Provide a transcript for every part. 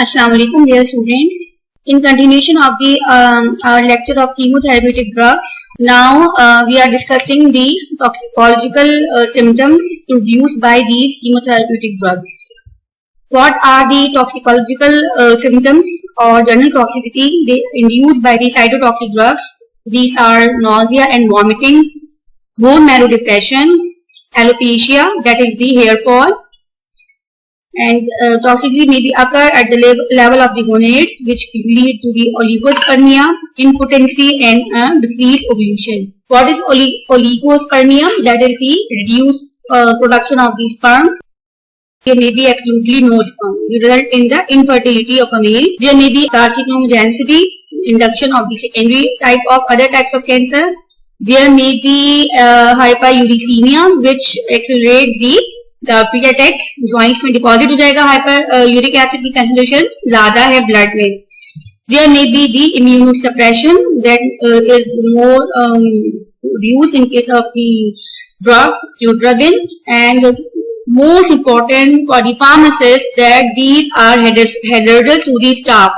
Assalamu alaikum, dear students. In continuation of the our lecture of chemotherapeutic drugs, now we are discussing the toxicological symptoms produced by these chemotherapeutic drugs. What are the toxicological symptoms or general toxicity induced by the cytotoxic drugs? These are nausea and vomiting, bone marrow depression, alopecia, that is the hair fall, and toxicity may be occur at the level of the gonads, which lead to the oligospermia, impotency, and decreased ovulation. What is oligospermia? That is the reduced production of the sperm. There may be absolutely no sperm, result in the infertility of a male. There may be carcinogenicity, induction of the secondary type of other types of cancer. There may be hyperuricemia, which accelerate the free attacks, joints में deposit हो जाएगा hyper uric acid की concentration ज्यादा है blood में. There may be the immunosuppression that is more used in case of the drug fludarabine, and most important for the pharmacist that these are hazardous to the staff.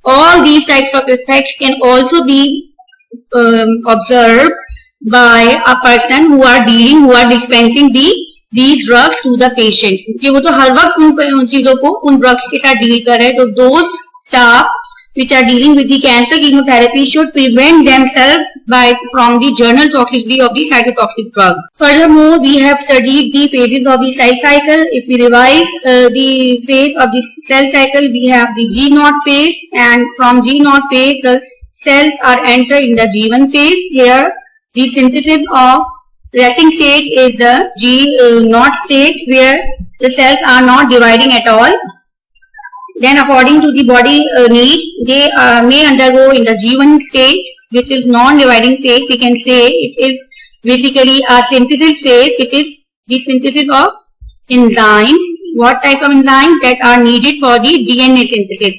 All these types of effects can also be observed by a person who are dispensing these drugs to the patient, क्योंकि वो तो हर वक्त उन चीजों को उन drugs के साथ डील कर रहे हैं. तो those staff which are dealing with the cancer chemotherapy should prevent themselves from the general toxicity of the cytotoxic drug. Furthermore, we have studied the phases of the cell cycle. If we revise the phase of the cell cycle, we have the G0 phase, and from G0 phase the cells are entered in the G1 phase. Here the synthesis of resting state is the G0 state, where the cells are not dividing at all. Then according to the body need, they may undergo in the G1 state, which is non-dividing phase. We can say it is basically a synthesis phase, which is the synthesis of enzymes. What type of enzymes? That are needed for the DNA synthesis.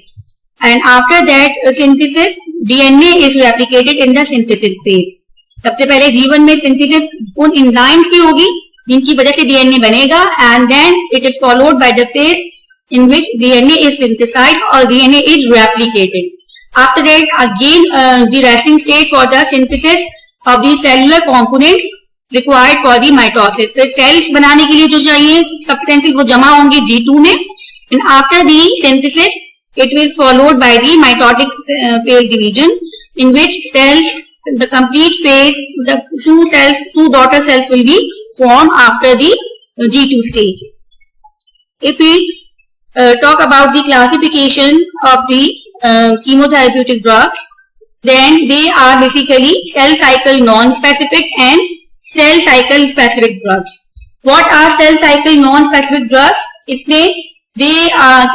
And after that synthesis, DNA is replicated in the synthesis phase. सबसे पहले जीवन में synthesis उन enzymes की होगी जिनकी वजह से डीएनए बनेगा, and then it is followed by the phase in which DNA is synthesised और DNA is replicated. After that again the resting state for the synthesis of the cellular components required for the mitosis. तो cells बनाने के लिए जो चाहिए substances वो जमा होंगे G2 में, and after the synthesis it is followed by the mitotic phase division in which cells, the complete phase, the two daughter cells will be formed after the G2 stage. If we talk about the classification of the chemotherapeutic drugs, then they are basically cell cycle non-specific and cell cycle specific drugs. What are cell cycle non-specific drugs? इसमें they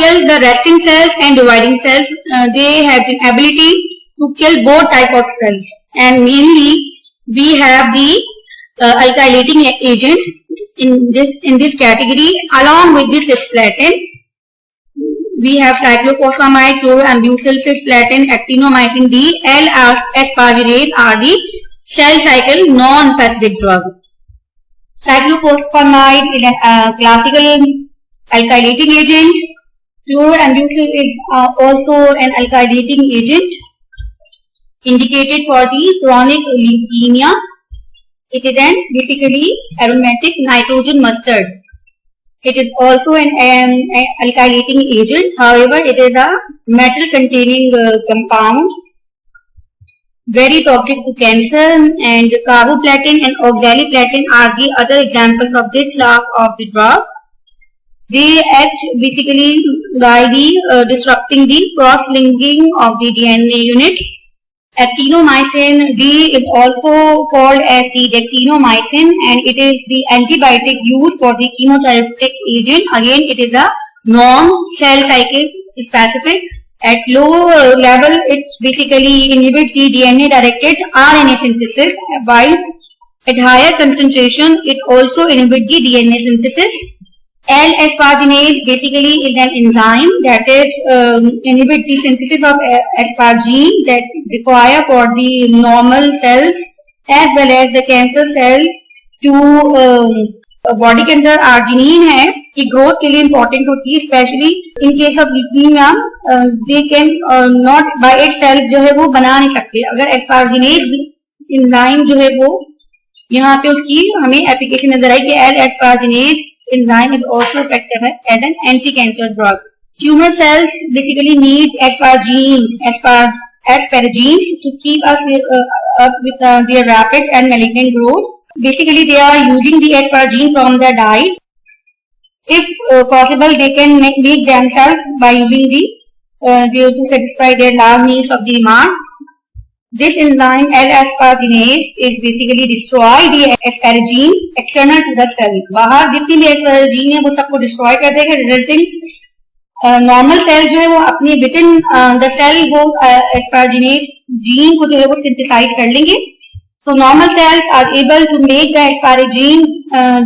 kill the resting cells and dividing cells. They have the ability to kill both type of cells, and mainly we have the alkylating agents in this category. Along with this cisplatin, we have cyclophosphamide, chloroambutyl cisplatin, actinomycin D, L-asparagine are the cell cycle non-specific drug. Cyclophosphamide is a classical alkylating agent. Chloroambutyl is also an alkylating agent indicated for the chronic leukemia. It is an basically aromatic nitrogen mustard. It is also an alkylating agent. However, it is a metal containing compound, very toxic to cancer, and carboplatin and oxaliplatin are the other examples of this class of the drug. They act basically by the disrupting the cross-linking of the DNA units. Actinomycin D is also called as the dactinomycin, and it is the antibiotic used for the chemotherapeutic agent. Again, it is a non-cell cycle specific. At low level, it basically inhibits the DNA-directed RNA synthesis, while at higher concentration, it also inhibits the DNA synthesis. L-asparagine basically is an enzyme that is inhibits the synthesis of asparagine that require for the normal cells as well as the cancer cells to body के अंदर arginine है कि growth के लिए important होती है, specially in case of leukaemia they can not by itself जो है वो बना नहीं सकते। अगर एस्पार्जिनेज एंजाइम जो है वो यहाँ पे उसकी हमें एप्लीकेशन नजर आई कि asparaginase enzyme is also effective as an anti cancer drug. Tumour cells basically need asparagines to keep us up with their rapid and malignant growth. Basically, they are using the asparagine from their diet. If possible, they can make themselves by using to satisfy their large needs of the demand. This enzyme, L-asparaginase, is basically destroy the asparagine external to the cell. बाहर जितनी भी asparagine है वो सबको destroy कर देगा, resulting normal cell जो है वो अपने विद इन द सेल वो एस्पार्जिनेज जीन को जो है वो सिंथेसाइज कर लेंगे। So normal cells are able to make the asparagine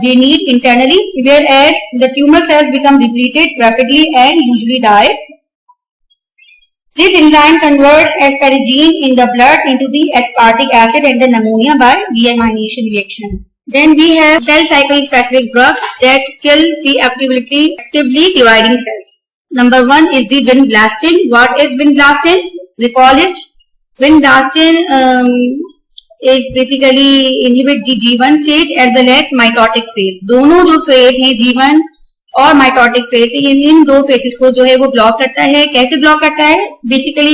they need internally, whereas the tumour cells become depleted rapidly and usually die. This enzyme converts asparagine in the blood into the aspartic acid and the ammonia by deamination reaction. Then we have cell cycle specific drugs that kills the actively dividing cells. Number 1 is the vinblastine. What is vinblastine? Recall it. Vinblastine is basically inhibit the G1 stage as well as mitotic phase. दोनों जो phase हैं G1 और mitotic phase है, इन दो phases को जो है वो block करता है। कैसे block करता है? Basically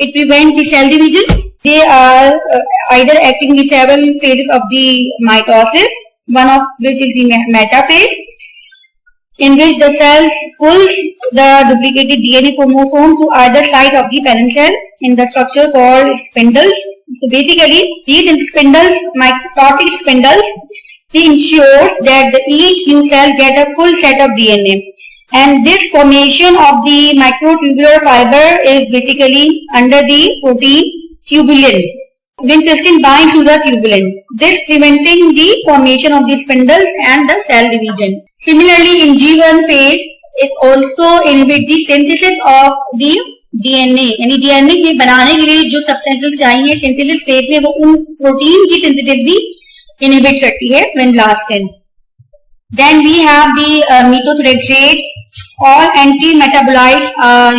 it prevents the cell division. They are either acting the several phases of the mitosis, one of which is the metaphase, in which the cells pulls the duplicated DNA chromosome to either side of the parent cell in the structure called spindles. So basically, these spindles, mitotic spindles, they ensures that each new cell get a full set of DNA. And this formation of the microtubular fiber is basically under the protein tubulin. Vinblastine binds to the tubulin, this preventing the formation of the spindles and the cell division. Similarly, in G1 phase, it also inhibits the synthesis of the DNA. यानी DNA के बनाने के लिए जो substances चाहिए synthesis phase में वो उन protein की synthesis भी inhibit करती है vinblastine. Then we have the methotrexate. All anti-metabolites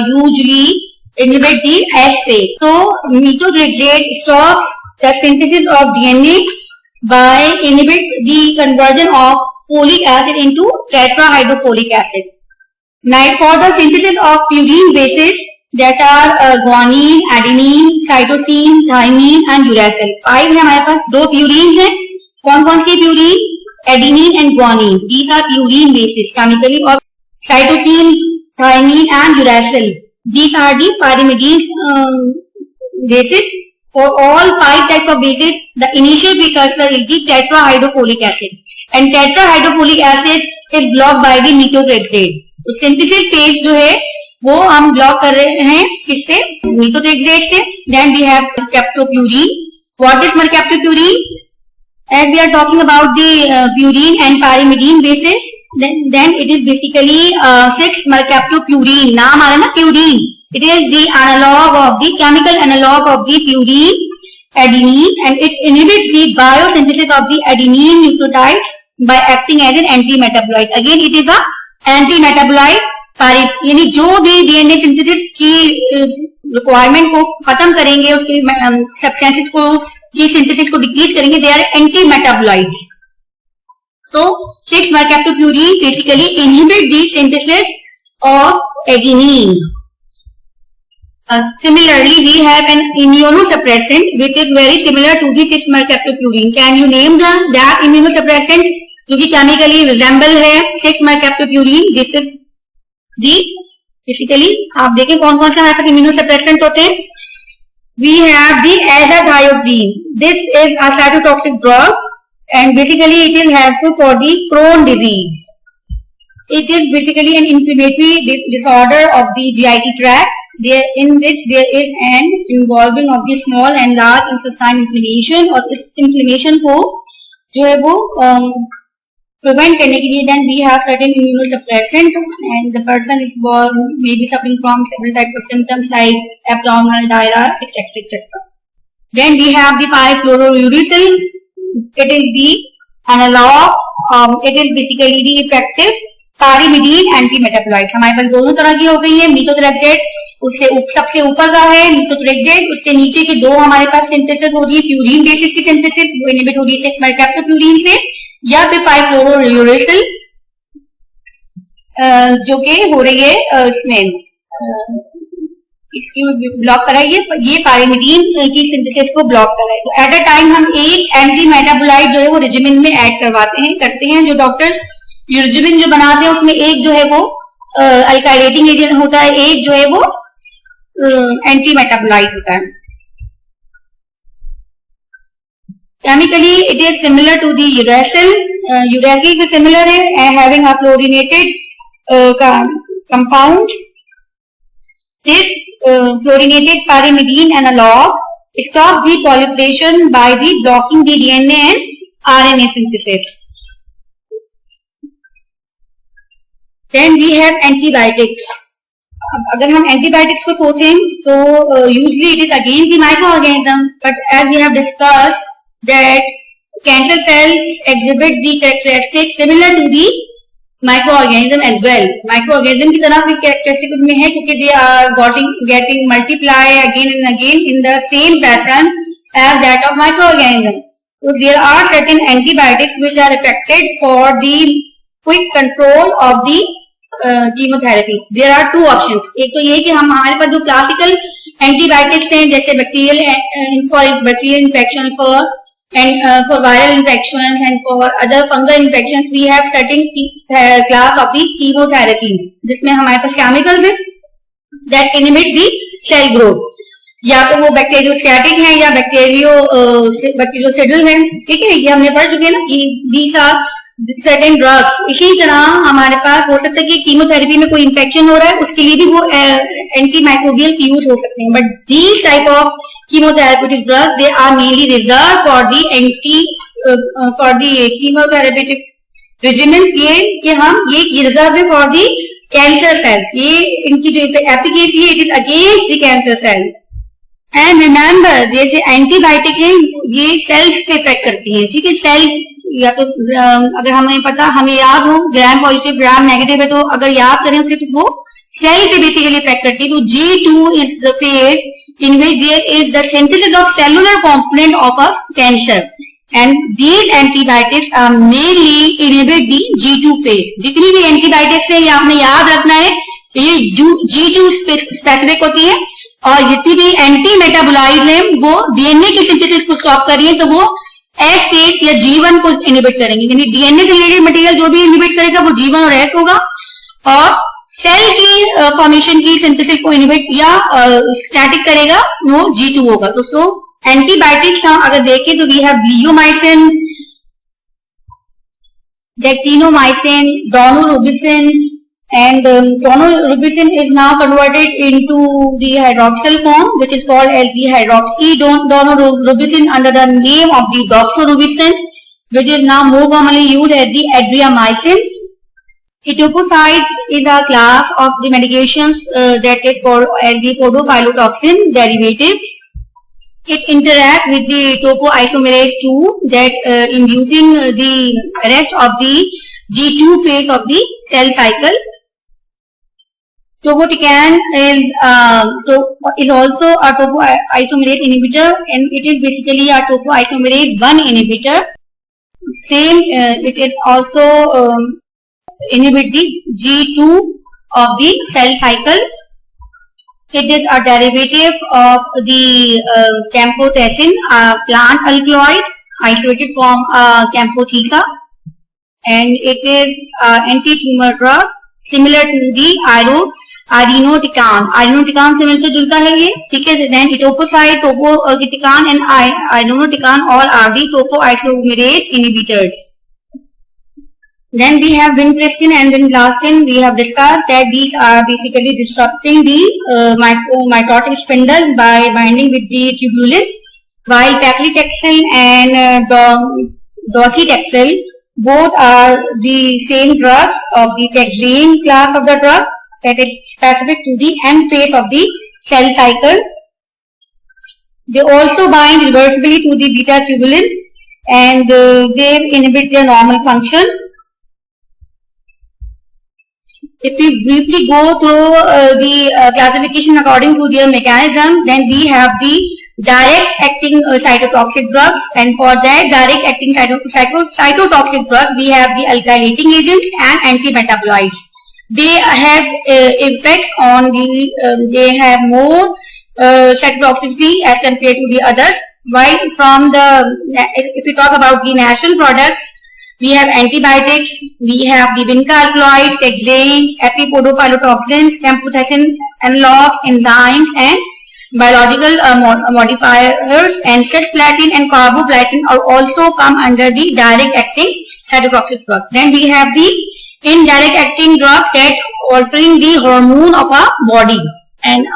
usually inhibit the S phase. So methotrexate stops the synthesis of DNA by inhibit the conversion of folic acid into tetrahydrofolic acid. Now for the synthesis of purine bases that are guanine, adenine, cytosine, thymine and uracil. 5 है हमारे पास, 2 purine है। कौन सी purine? Adenine and guanine. These are purine bases chemically, or cytosine, thymine and uracil. These are the pyrimidine bases. For all 5 types of bases, the initial precursor is the tetrahydrofolic acid, and tetrahydrofolic acid is blocked by the methotrexate. तो synthesis phase जो है वो हम block कर रहे हैं किससे? methotrexate से. Then we have mercaptopurine. What is mercaptopurine? As we are talking about the purine and pyrimidine bases, then it is basically 6-mercaptopurine. नाम आ रहा है ना purine. It is the analog of the chemical analog of the purine, adenine, and it inhibits the biosynthesis of the adenine nucleotides by acting as an anti-metabolite. Again, it is a anti-metabolite. यानी जो भी DNA synthesis की requirement को खत्म करेंगे, उसके substances को की सिंथेसिस को डिक्रीज करेंगे, they are antimetabolites. So 6-mercaptopurine basically inhibit the synthesis of adenine. Similarly, we have an immunosuppressant which is very similar to the 6-mercaptopurine. Can you name that immunosuppressant जो कि chemically resemble है 6-mercaptopurine? This is the basically आप देखें कौन कौन से हमारे पास immunosuppressant होते हैं. We have the azathioprine. This is a cytotoxic drug and basically it is helpful for the Crohn's disease. It is basically an inflammatory disorder of the GIT tract, in which there is an involving of the small and large intestine inflammation, और इस inflammation को जो है वो prevent करने के लिए then we have certain immunosuppressant, and the person is may be suffering from several types of symptoms like abdominal, diarrhea, etc. Then we have the 5-fluorouracil. It is the analog It is basically the effective pyrimidine anti-metabolites. हमारे पास दोनों तरह की हो गई है. methotrexate उससे सबसे ऊपर का है methotrexate, उससे नीचे की दो हमारे पास सिंथेसिस हो रही है प्यूरिन बेसिस की सिंथेसिस जो इनहिबिट हो रही है 6-mercaptopurine से, या फिर 5-fluorouracil जो कि हो रही है इसमें इसकी ब्लॉक करा है. ये पायरिमिडीन की सिंथेसिस को ब्लॉक करा है. तो एट अ टाइम हम एक एंटी मेटाबोलाइट जो है वो रेजिमिन में ऐड करते हैं. जो डॉक्टर्स रेजिमिन जो बनाते हैं उसमें एक जो है वो अल्काइलेटिंग एजेंट होता है, एक जो है वो एंटी मेटाबोलाइट होता है. Chemically it is similar to the uracil. Uracil से सिमिलर है, having a fluorinated compound. This fluorinated pyrimidine analog stops the proliferation by the blocking the DNA and RNA synthesis. Then we have antibiotics. अगर हम antibiotics को सोचें तो usually it is against the microorganism, but as we have discussed that cancer cells exhibit the characteristics similar to the microorganism as well. Microorganism की तरह की characteristic उनमें है क्योंकि they are getting multiply again and again in the same pattern as that of microorganism. So there are certain antibiotics which are effective for the quick control of the chemotherapy. There are two options. एक तो ये कि हम हमारे पास जो classical antibiotics हैं जैसे bacterial infection and for viral infections and for other fungal infections we have certain class of the chemotherapy जिसमें हमारे पास chemicals है that inhibits the cell growth. या तो वो बैक्टीरियोस्टैटिक है या बैक्टीरियोसिडल है. ठीक है, ये हमने पढ़ चुके हैं ना कि these are certain drugs. इसी तरह हमारे पास हो सकता है कि कीमोथेरेपी में कोई इन्फेक्शन हो रहा है उसके लिए भी वो एंटी माइक्रोबियल्स यूज हो सकते हैं. But these type of chemotherapeutic drugs they are mainly reserved for the chemotherapeutic regimens. ये कि हम ये रिजर्व है for the cancer cells. ये इनकी जो efficacy है it is against the cancer cell. And remember जैसे एंटीबायोटिक है ये सेल्स पे इफेक्ट करती हैं. ठीक है, सेल्स या तो अगर हमें याद हो ग्राम पॉजिटिव ग्राम नेगेटिव है तो अगर याद करें उसे तो वो सेल पे बेसिकली इफेक्ट करती है. तो G2 is the phase in which there is the synthesis of cellular component of a cancer, and these antibiotics are mainly inhibit the G2 phase. जितनी भी एंटीबायोटिक्स है ये आपने याद रखना है ये G2 स्पेसिफिक होती है और जितनी भी एंटी मेटाबोलाइट है वो डीएनए की सिंथेसिस को स्टॉप कर रही है तो वो एस फेज या G1 को इनहिबिट करेंगे. यानी डीएनए से रिलेटेड मटेरियल जो भी इनहिबिट करेगा वो G1 और एस होगा और सेल की फॉर्मेशन की सिंथेसिस को इनहिबिट या स्टैटिक करेगा वो G2 होगा. तो सो एंटीबायोटिक्स हम अगर देखें तो we have bleomycin, dactinomycin, daunorubicin, and donorubicin is now converted into the hydroxyl form which is called as the hydroxy donorubicin under the name of the doxorubicin, which is now more commonly used as the adriamycin. Etoposide is a class of the medications that is called as the podophylotoxin derivatives. It interact with the topoisomerase 2 that inducing the rest of the G2 phase of the cell cycle. Topotecan is also a topoisomerase inhibitor and it is basically a topoisomerase 1 inhibitor. Same, it is also inhibit the G2 of the cell cycle. It is a derivative of the camptothecin, a plant alkaloid isolated from Camptothecin, and it is anti-tumor drug similar to the irinotecan. Irinotecan से मिलता जुलता है ये. ठीक है, then etoposide, topotecan and irinotecan all are the topoisomerase inhibitors. Then we have vincristine and vinblastine. We have discussed that these are basically disrupting the mitotic spindles by binding with the tubulin, while paclitaxel and docetaxel both are the same drugs of the taxane class of the drug that is specific to the end phase of the cell cycle. They also bind reversibly to the beta tubulin and they inhibit their normal function. If we briefly go through the classification according to their mechanism, then we have the direct acting cytotoxic drugs, and for that direct acting cytotoxic drugs, we have the alkylating agents and antimetabolites. They have effects on the, they have more cytotoxicity as compared to the others. While from the, if we talk about the natural products, we have antibiotics, we have the vinca alkaloids, taxane, epipodophytotoxins, camptothecin analogs, enzymes, and biological modifiers, and cisplatin and carboplatin are also come under the direct acting cytotoxic drugs. Then we have the indirect acting drugs that altering the hormone of our body, and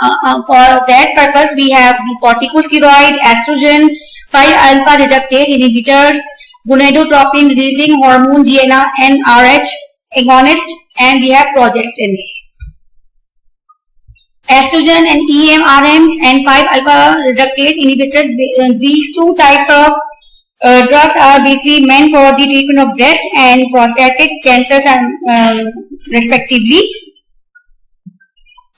for that purpose we have the corticosteroid, estrogen, 5-alpha reductase inhibitors, gonadotropin releasing hormone GnRH agonist, and we have progestins. Estrogen and EMRMs and 5-alpha reductase inhibitors, these two types of drugs are basically meant for the treatment of breast and prostatic cancers respectively.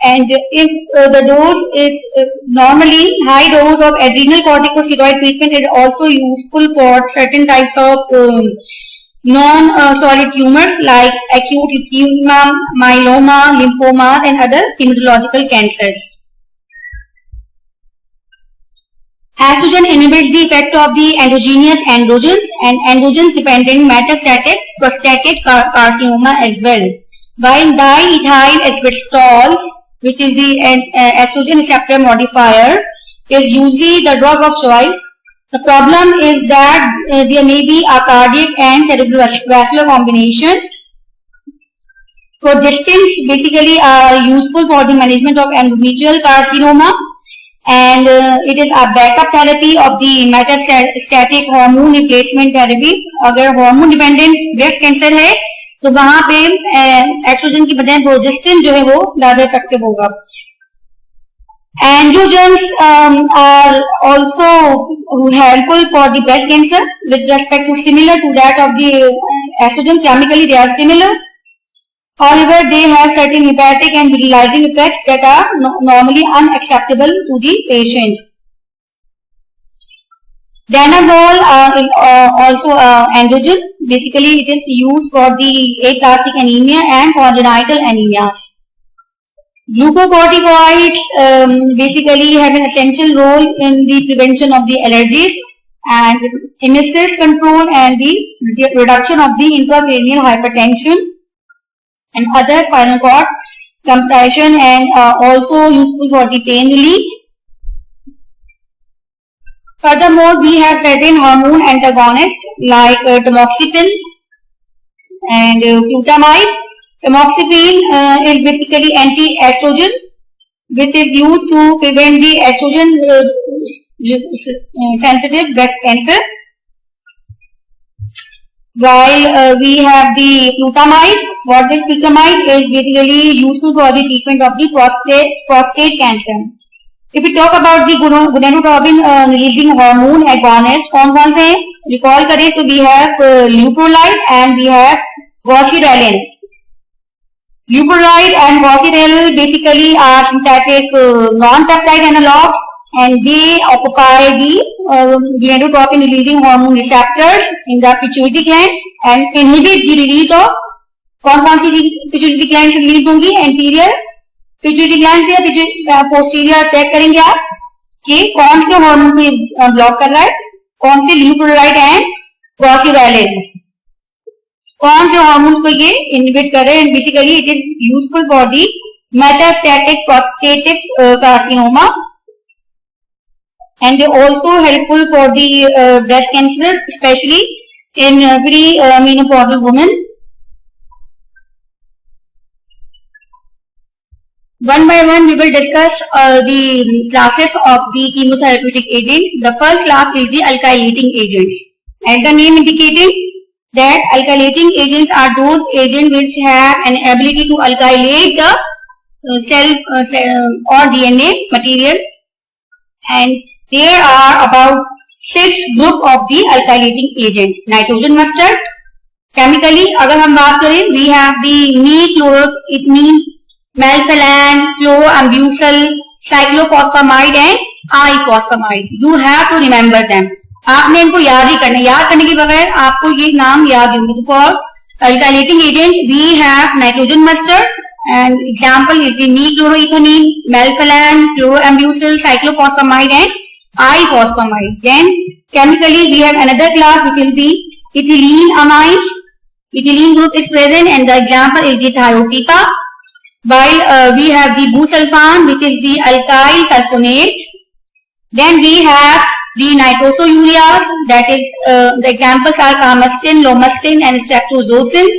And if the dose is normally high dose of adrenal corticosteroid treatment is also useful for certain types of non-solid tumors like acute leukemia, myeloma, lymphomas, and other hematological cancers. Estrogen inhibits the effect of the endogenous androgens and androgens-dependent metastatic prostatic carcinoma as well. While diethyl aspartame, which is the estrogen receptor modifier, is usually the drug of choice. The problem is that there may be a cardiac and cerebrovascular combination. Progestins basically are useful for the management of endometrial carcinoma, and it is a backup therapy of the metastatic hormone replacement therapy. अगर hormone dependent breast cancer है तो वहां पे oestrogen की बजाय progestin जो है वो ज्यादा इफेक्टिव होगा. Androgens are also helpful for the breast cancer with respect to similar to that of the estrogen. Chemically they are similar. However, they have certain hepatic and virilizing effects that are normally unacceptable to the patient. Danazol is also androgen. Basically, it is used for the aplastic anemia and congenital anemias. Glucocorticoids basically have an essential role in the prevention of the allergies and emesis control and the reduction of the intracranial hypertension and other spinal cord compression, and also useful for the pain relief. Furthermore, we have certain hormone antagonists like tamoxifen and flutamide. Tamoxifen is basically anti-estrogen, which is used to prevent the estrogen sensitive breast cancer. While we have the flutamide. What this flutamide is basically useful for the treatment of the prostate cancer. If we talk about the gonadotropin releasing hormone agonist, कौन से हैं? Recall करें तो we have leuprolide and we have goserelin. Leuprolide and goserelin basically are synthetic non-peptide analogs, and they occupy the gonadotropin releasing hormone receptors in the pituitary gland and inhibit the release of कौन सी pituitary gland से release होंगी? Anterior pituitary gland से या posterior. Check करेंगे आप कि कौन से हार्मोन को ब्लॉक कर रहा है, कौन से leuprolide and goserelin, कौन से हार्मोन्स को ये इनहिबिट कर रहे हैं. Basically it is useful for the metastatic prostatic carcinoma, and they also helpful for the breast cancer, especially in pre-menopausal women. One by one, we will discuss the classes of the chemotherapeutic agents. The first class is the alkylating agents. As the name indicating that alkylating agents are those agents which have an ability to alkylate the cell or DNA material, and There are about 6 group of the alkylating agent. Nitrogen mustard. Chemically, अगर हम बात करें, we have the mechloroethylene, melphalan, chloroambucil, cyclophosphamide and ifosfamide. You have to remember them. आपने इनको याद ही करना, याद करने के बगैर आपको ये नाम याद होंगे. तो for alkylating agent, we have nitrogen mustard, and example is the mechloroethylene, melphalan, chloroambucil, cyclophosphamide and ifosfamide. Then chemically we have another class which is the ethylene amines. Ethylene group is present and the example is the thiotepa. While we have the busulfan which is the alkyl sulfonate. Then we have the nitrosoureas, that is the examples are carmustine, lomustine and streptozocin.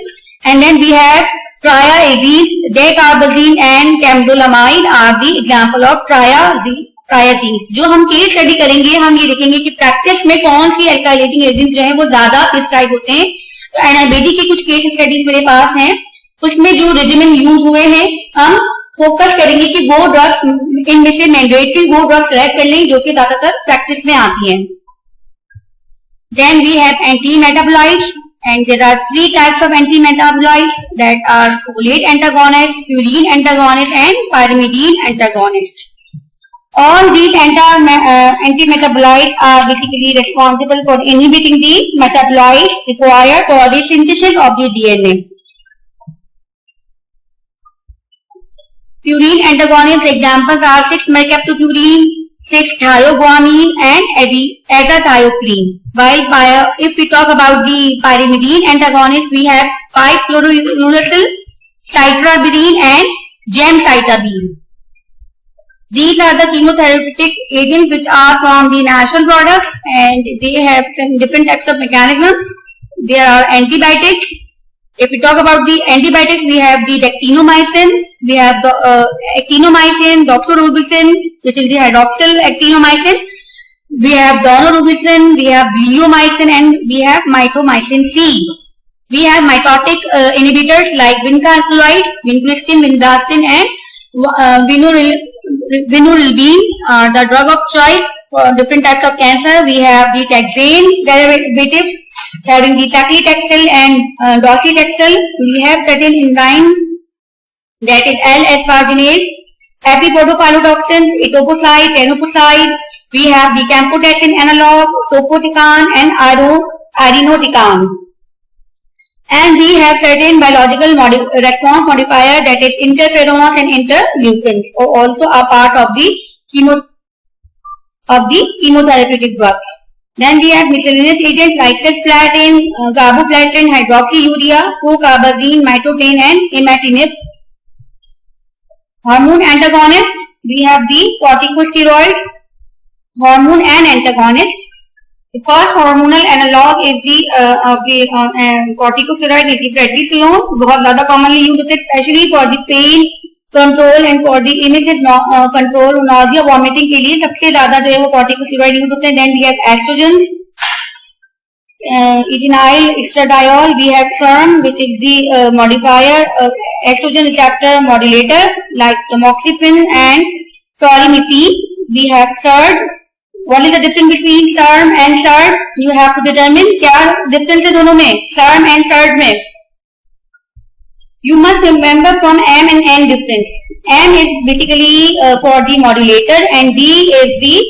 And then we have triazines, decarbazine and temzolamide are the example of triazines. जो हम case study करेंगे हम ये देखेंगे कि practice में कौन सी alkylating agents जो है वो ज्यादा प्रिस्क्राइब होते हैं. तो एनआईबीडी के कुछ केस स्टडीज मेरे पास हैं, उसमें जो रेजिमेन यूज हुए हैं हम फोकस करेंगे कि वो ड्रग्स इनमें से मैंडेटरी वो ड्रग्स सेलेक्ट कर लें जो कि ज्यादातर प्रैक्टिस में आती हैं. Then we have antimetabolites and there are 3 types of anti-metabolites that are folate antagonist, purine antagonist and pyrimidine antagonist. All these anti-metabolites are basically responsible for inhibiting the metabolites required for the synthesis of the DNA. Purine antagonist examples are 6-mercaptopurine, 6-thioguanine and azathioprine. While if we talk about the pyrimidine antagonist, we have 5-fluorouracil, citrabirine and gemcitabine. These are the chemotherapeutic agents which are from the natural products and they have some different types of mechanisms. There are antibiotics. If we talk about the antibiotics, we have the dactinomycin, we have the actinomycin, doxorubicin, which is the hydroxyl actinomycin. We have daunorubicin, we have bleomycin and we have mitomycin C. We have mitotic inhibitors like vincacloids, vincristine, vinblastine and vinorelbine are the drug of choice for different types of cancer. We have the taxane derivatives having the paclitaxel and docetaxel. We have certain enzyme that is L-asparginase, epipodophylotoxins, etoposide, tenoposide. We have the camptothecin analog, topotecan and irinotecan. And we have certain biological response modifier that is interferons and interleukins, also a part of the chemotherapeutic drugs. Then we have miscellaneous agents like cisplatin, carboplatin, hydroxyurea, procarbazine, mitotane and imatinib. Hormone antagonist, we have the corticosteroids, hormone and antagonist. The first hormonal analog is the corticosteroid is the prednisolone. बहुत ज़्यादा commonly used होते हैं, especially for the pain control and for the emesis control, nausea, vomiting के लिए सबसे ज़्यादा जो है वो corticosteroid use होते हैं. Then we have estrogens, ethinyl estradiol. We have SERM, which is the modifier estrogen receptor modulator like tamoxifen and torimifene. We have SERD. What is the difference between SERM and SERD? You have to determine क्या difference है दोनों में, SERM and SERD में. You must remember from M and N difference. M is basically for the modulator and D is the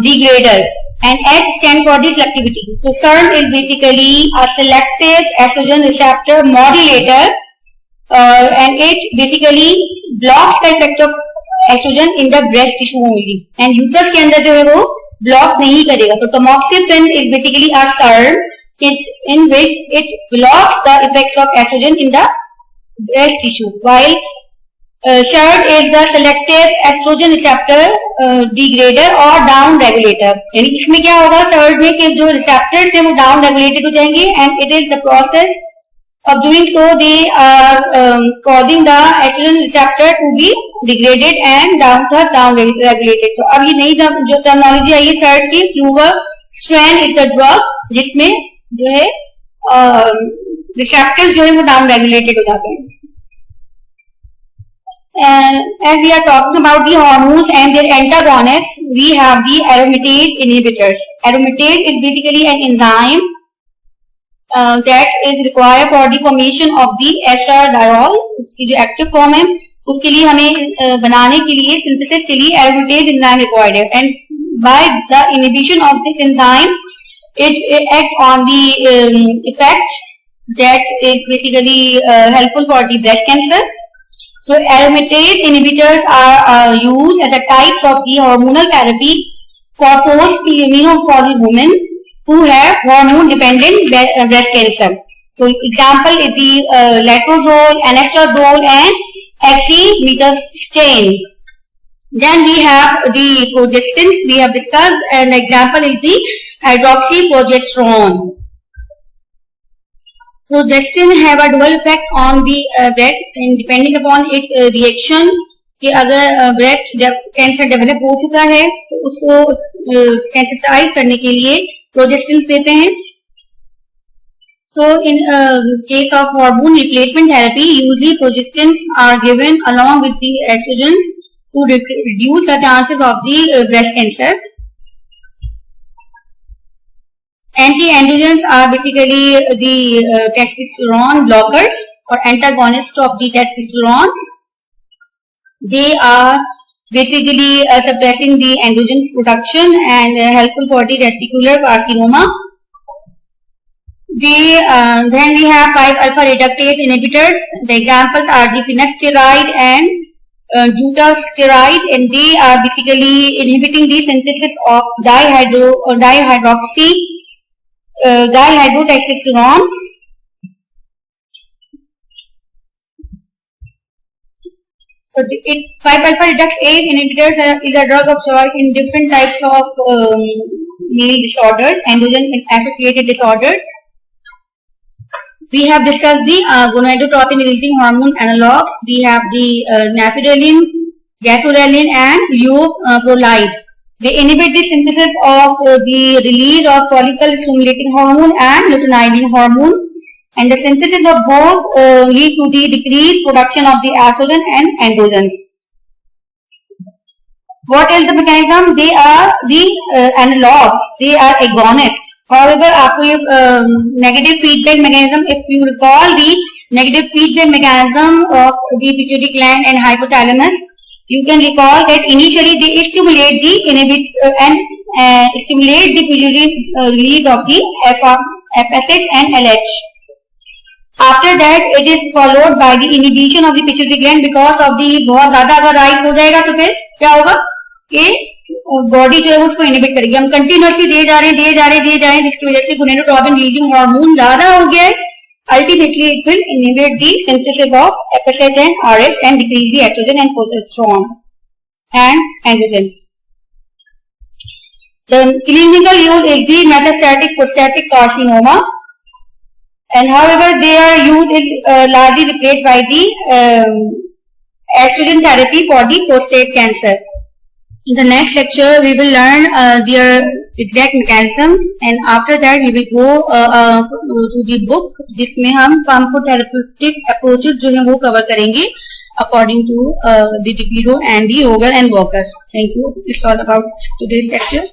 degrader and S stands for the selectivity. So SERM is basically a selective estrogen receptor modulator and it basically blocks the effect of estrogen in the breast tissue only and uterus के अंदर जो है वो block नहीं करेगा. तो tamoxifen is basically a SERM in which it blocks the effects of estrogen in the breast tissue, while SERD is the selective estrogen receptor degrader or down regulator. यानी इसमें क्या होगा SERD में कि जो receptors हैं वो down regulated हो जाएंगे and it is the process of doing so they are causing the estrogen receptor to be degraded and down regulated. तो अब ये नई जो terminology आई है SERD की, fluvoxamine is the drug जिसमें जो है receptors जो है वो down regulated हो जाते हैं. as we are talking about the hormones and their antagonists, we have the aromatase inhibitors. Aromatase is basically an enzyme that is required for the formation of the estradiol. उसकी जो active form है, उसके लिए हमें बनाने के लिए synthesis के लिए aromatase enzyme required है. And by the inhibition of this enzyme, it acts on the effect that is basically helpful for the breast cancer. So aromatase inhibitors are used as a type of the hormonal therapy for post-menopausal women who have hormone-dependent breast cancer. So example is the letrozole, anastrozole, and exemestane. Then we have the progestins we have discussed. An example is the hydroxyprogesterone. Progestin have a dual effect on the breast and depending upon its reaction कि अगर breast cancer develop हो चुका है तो उसको sensitize करने के लिए progestins देते हैं. So in case of hormone replacement therapy, usually progestins are given along with the estrogens to reduce the chances of the breast cancer. Anti-androgens are basically the testosterone blockers or antagonists of the testosterone. They are basically suppressing the androgens production and helpful for the testicular carcinoma. Then we have 5-alpha reductase inhibitors. The examples are the finasteride and dutasteride, and they are basically inhibiting the synthesis of dihydrotestosterone. So 5-alpha reductase inhibitors is a drug of choice in different types of male disorders, androgen associated disorders. We have discussed the gonadotropin releasing hormone analogs. We have the nafirelin, gasorelin, and leuprolide. They inhibit the synthesis of the release of follicle stimulating hormone and luteinizing hormone, and the synthesis of both lead to the decreased production of the estrogen and androgens. What is the mechanism? They are the analogs. They are agonists. However, आपको ये negative feedback mechanism, if you recall the negative feedback mechanism of the pituitary gland and hypothalamus, you can recall that initially they stimulate the stimulate the pituitary release of the FSH and LH. After that, it is followed by the inhibition of the pituitary gland because of the बहुत ज़्यादा अगर rise हो जाएगा तो फिर क्या होगा कि बॉडी जो है उसको इनहिबिट करेगी. हम कंटिन्यूअसली दिए जा रहे हैं जिसकी वजह से गोनेडोट्रोपिन रिलीजिंग हार्मोन ज्यादा हो गया है. Ultimately it will inhibit the synthesis of FSH and RH and decrease the estrogen and progesterone and androgens. The clinical use is the metastatic prostatic carcinoma, and however they are used is largely replaced by the estrogen therapy for the prostate cancer. In the next lecture, we will learn their exact mechanisms, and after that we will go to the book, जिसमें हम pharmacotherapeutic approaches जो हैं वो cover करेंगे according to the DiPiro and the Rogers and Walker. Thank you. It's all about today's lecture.